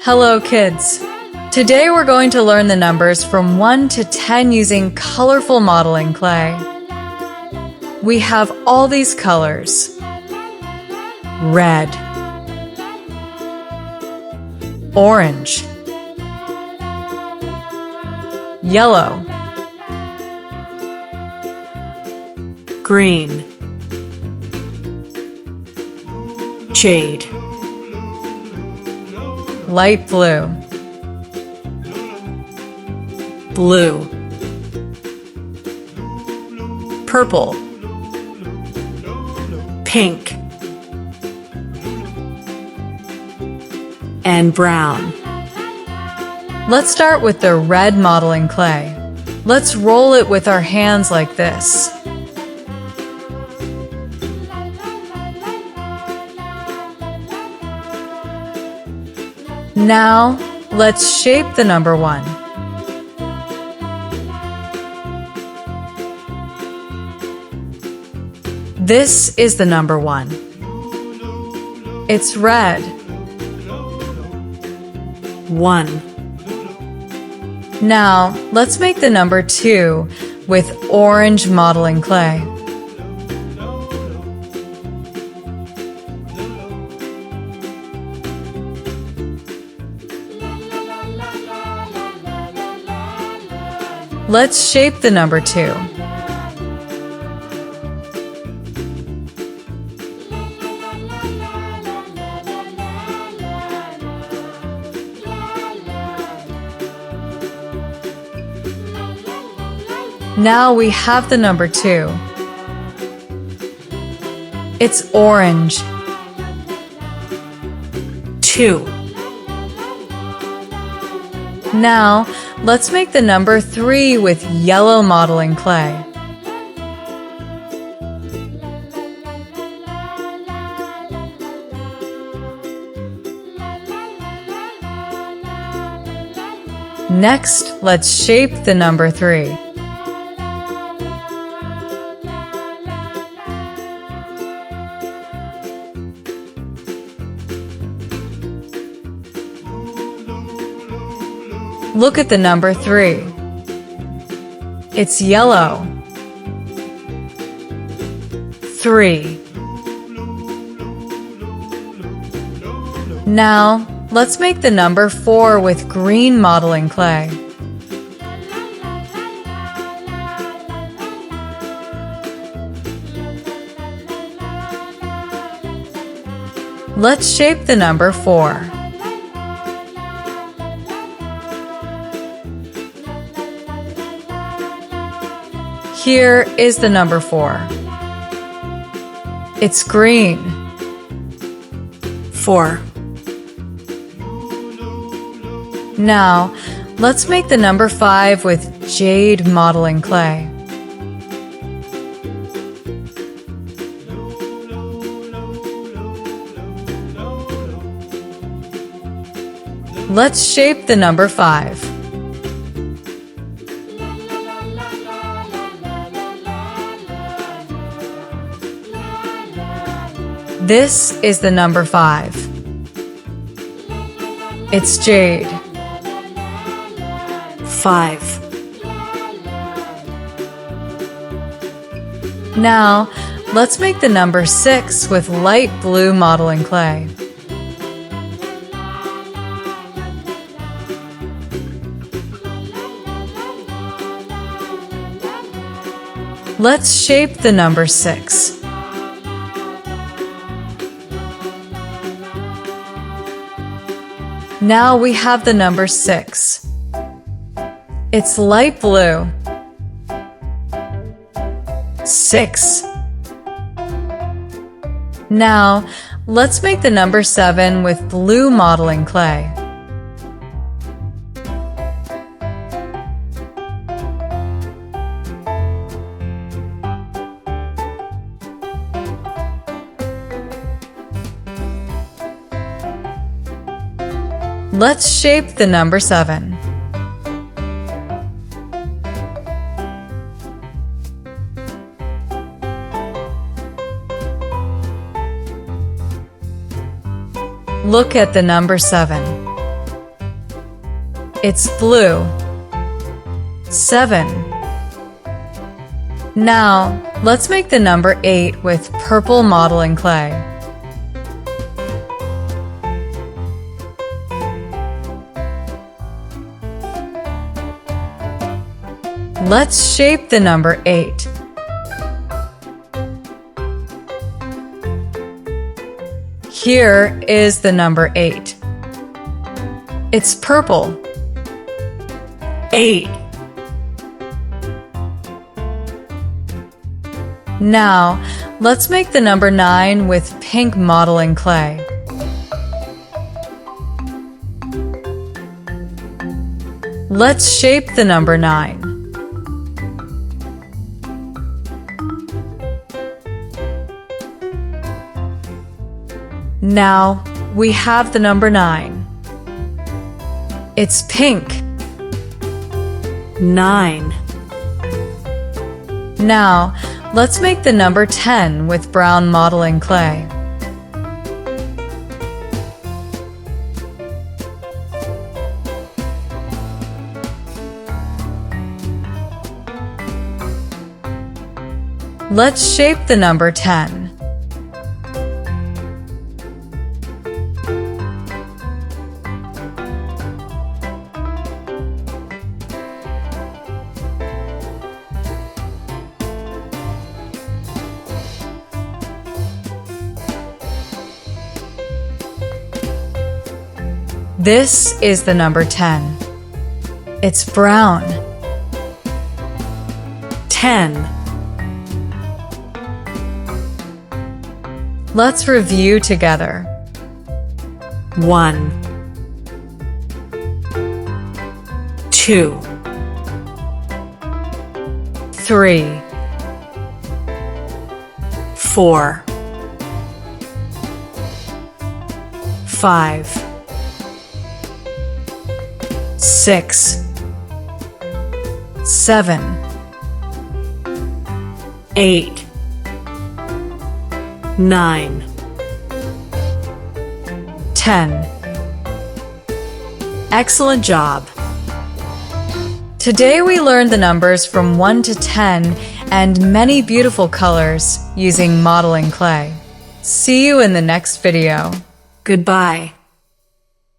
Hello kids! Today we're going to learn the numbers from 1 to 10 using colorful modeling clay. We have all these colors: red, orange, yellow, green, jade, light blue, blue, purple, pink, and brown. Let's start with the red modeling clay. Let's roll it with our hands like this. Now, let's shape the number 1. This is the number 1. It's red. 1. Now, let's make the number 2 with orange modeling clay. Let's shape the number 2. Now we have the number 2. It's orange. 2. Now, let's make the number 3 with yellow modeling clay. Next, let's shape the number 3. Look at the number 3. It's yellow. 3. Now, let's make the number 4 with green modeling clay. Let's shape the number 4. Here is the number 4. It's green. 4. Now, let's make the number 5 with jade modeling clay. Let's shape the number 5. This is the number 5. It's jade. 5. Now, let's make the number 6 with light blue modeling clay. Let's shape the number 6. Now we have the number 6. It's light blue. 6. Now, let's make the number 7 with blue modeling clay. Let's shape the number 7. Look at the number 7. It's blue. 7. Now, let's make the number 8 with purple modeling clay. Let's shape the number 8. Here is the number 8. It's purple. 8. Now, let's make the number 9 with pink modeling clay. Let's shape the number 9. Now, we have the number 9. It's pink. 9. Now, let's make the number 10 with brown modeling clay. Let's shape the number 10. This is the number 10. It's brown. 10. Let's review together. 1. 2. 3. 4. 5. 6. 7. 8. 9. 10. Excellent job! Today we learned the numbers from 1 to 10 and many beautiful colors using modeling clay. See you in the next video. Goodbye.